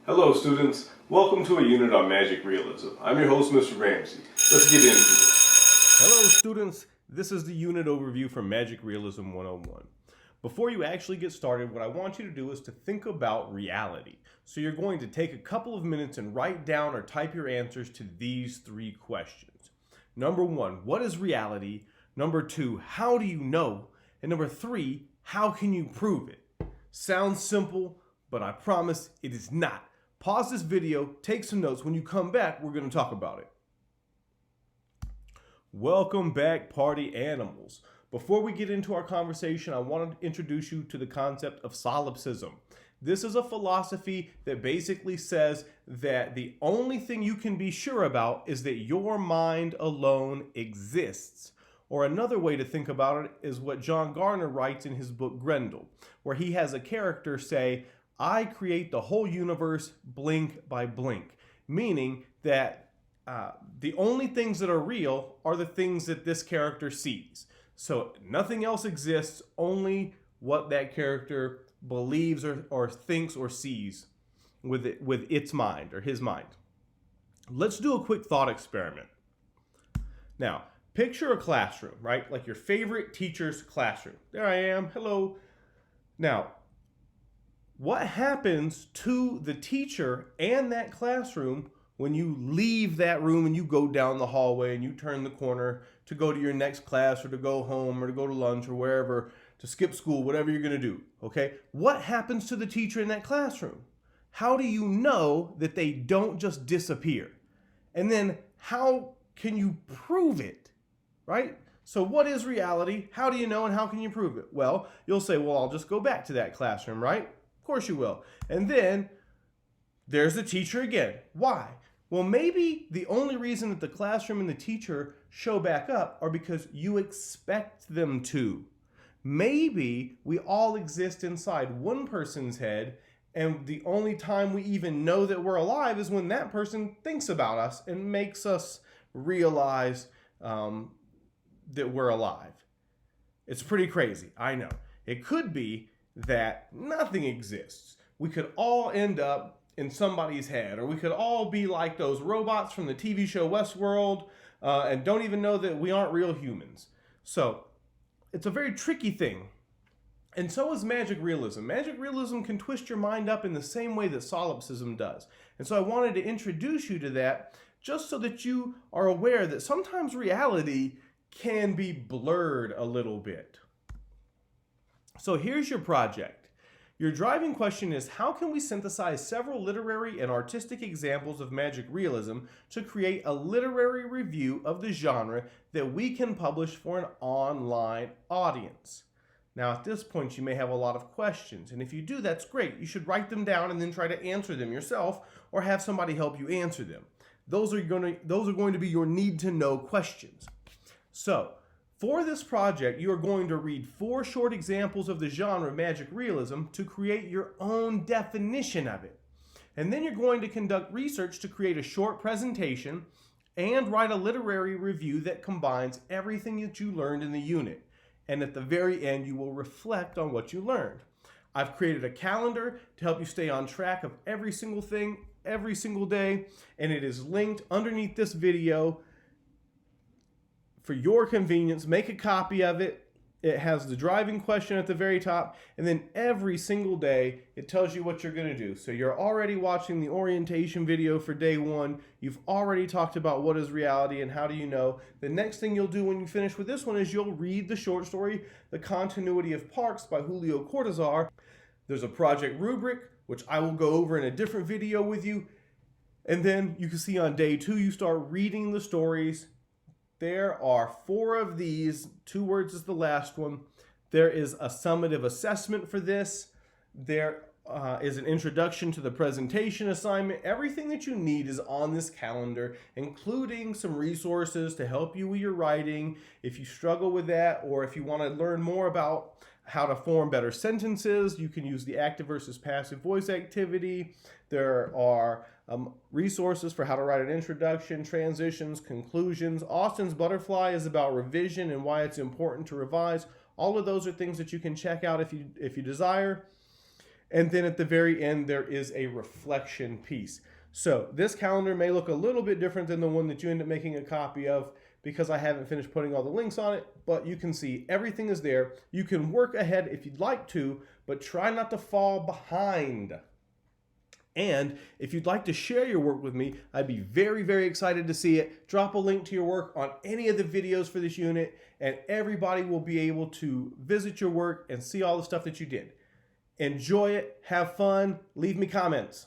Hello students, welcome to a unit on Magic Realism. I'm your host, Mr. Ramsey. Let's get into it. Hello students, this is the unit overview from Magic Realism 101. Before you actually get started, what I want you to do is to think about reality. So you're going to take a couple of minutes and write down or type your answers to these three questions. Number one, what is reality? Number two, how do you know? And number three, how can you prove it? Sounds simple, but I promise it is not. Pause this video, take some notes. When you come back, we're going to talk about it. Welcome back, party animals. Before we get into our conversation, I want to introduce you to the concept of solipsism. This is a philosophy that basically says that the only thing you can be sure about is that your mind alone exists. Or another way to think about it is what John Garner writes in his book Grendel, where he has a character say, I create the whole universe blink by blink, meaning that the only things that are real are the things that this character sees. So nothing else exists, only what that character believes or thinks or sees with its mind or his mind. Let's do a quick thought experiment. Now, picture a classroom, right? Like your favorite teacher's classroom. There I am. Hello. Now, what happens to the teacher and that classroom when you leave that room and you go down the hallway and you turn the corner to go to your next class or to go home or to go to lunch or wherever, to skip school, whatever you're going to do, okay? What happens to the teacher in that classroom? How do you know that they don't just disappear? And then how can you prove it, right? So what is reality? How do you know and how can you prove it? Well, you'll say, well, I'll just go back to that classroom, right? Of course you will. And then there's the teacher again. Why? Well, maybe the only reason that the classroom and the teacher show back up are because you expect them to. Maybe we all exist inside one person's head, and the only time we even know that we're alive is when that person thinks about us and makes us realize that we're alive. It's pretty crazy, I know. It could be that nothing exists. We could all end up in somebody's head, or we could all be like those robots from the TV show Westworld and don't even know that we aren't real humans. So it's a very tricky thing. And so is Magic Realism. Magic Realism can twist your mind up in the same way that solipsism does. And so I wanted to introduce you to that just so that you are aware that sometimes reality can be blurred a little bit. So here's your project. Your driving question is, how can we synthesize several literary and artistic examples of magic realism to create a literary review of the genre that we can publish for an online audience? Now, at this point, you may have a lot of questions, and if you do, that's great. You should write them down and then try to answer them yourself or have somebody help you answer them. Those are going to be your need-to-know questions. So, for this project, you are going to read 4 short examples of the genre Magic Realism to create your own definition of it. And then you're going to conduct research to create a short presentation and write a literary review that combines everything that you learned in the unit. And at the very end, you will reflect on what you learned. I've created a calendar to help you stay on track of every single thing, every single day, and it is linked underneath this video. For your convenience, make a copy of it. It has the driving question at the very top, and then every single day it tells you what you're going to do. So you're already watching the orientation video for day 1. You've already talked about what is reality and how do you know. The next thing you'll do when you finish with this one is you'll read the short story, The Continuity of Parks by Julio Cortázar. There's a project rubric, which I will go over in a different video with you. And then you can see on day 2, you start reading the stories. There are 4 of these. 2 words is the last one. There is a summative assessment for this. There is an introduction to the presentation assignment. Everything that you need is on this calendar, including some resources to help you with your writing. If you struggle with that, or if you want to learn more about how to form better sentences, you can use the active versus passive voice activity. There are resources for how to write an introduction, transitions, conclusions. Austin's Butterfly is about revision and why it's important to revise. All of those are things that you can check out if you desire. And then at the very end, there is a reflection piece. So this calendar may look a little bit different than the one that you end up making a copy of because I haven't finished putting all the links on it, but you can see everything is there. You can work ahead if you'd like to, but try not to fall behind. And if you'd like to share your work with me, I'd be very, very excited to see it. Drop a link to your work on any of the videos for this unit, and everybody will be able to visit your work and see all the stuff that you did. Enjoy it, have fun, leave me comments.